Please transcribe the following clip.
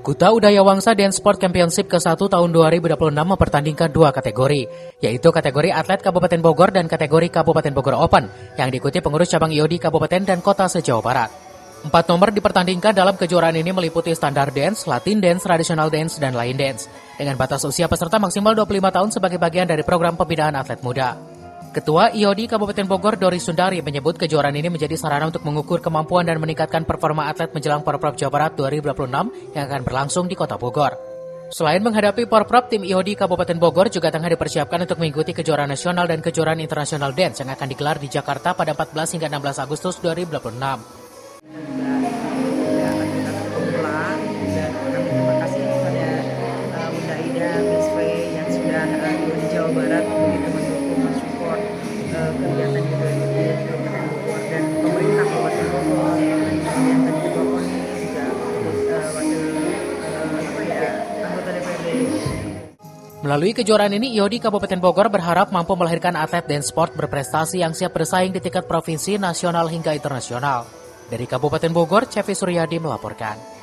Kuta Udaya Wangsa Dance Sport Championship ke-1 tahun 2026 mempertandingkan dua kategori, yaitu kategori atlet Kabupaten Bogor dan kategori Kabupaten Bogor Open, yang diikuti pengurus cabang IODI Kabupaten dan Kota se-Jawa Barat. 4 nomor dipertandingkan dalam kejuaraan ini meliputi standar dance, Latin dance, traditional dance, dan lain dance, dengan batas usia peserta maksimal 25 tahun sebagai bagian dari program pembinaan atlet muda. Ketua IODI Kabupaten Bogor, Dori Sundari, menyebut kejuaraan ini menjadi sarana untuk mengukur kemampuan dan meningkatkan performa atlet menjelang Porprov Jawa Barat 2026 yang akan berlangsung di Kota Bogor. Selain menghadapi Porprov, tim IODI Kabupaten Bogor juga tengah dipersiapkan untuk mengikuti kejuaraan nasional dan kejuaraan internasional dance yang akan digelar di Jakarta pada 14 hingga 16 Agustus 2026. Terima kasih kepada Bunda Ida, Miss V yang sudah di Jawa Barat begitu mendukung, mensupport kegiatan di Kabupaten Bogor dan pemerintah Kabupaten Bogor. Kemudian tadi Ketua KONI juga anggota DPRD. Melalui kejuaraan ini, IODI Kabupaten Bogor berharap mampu melahirkan atlet dance sport berprestasi yang siap bersaing di tingkat provinsi, nasional hingga internasional. Dari Kabupaten Bogor, Cevi Suryadi melaporkan.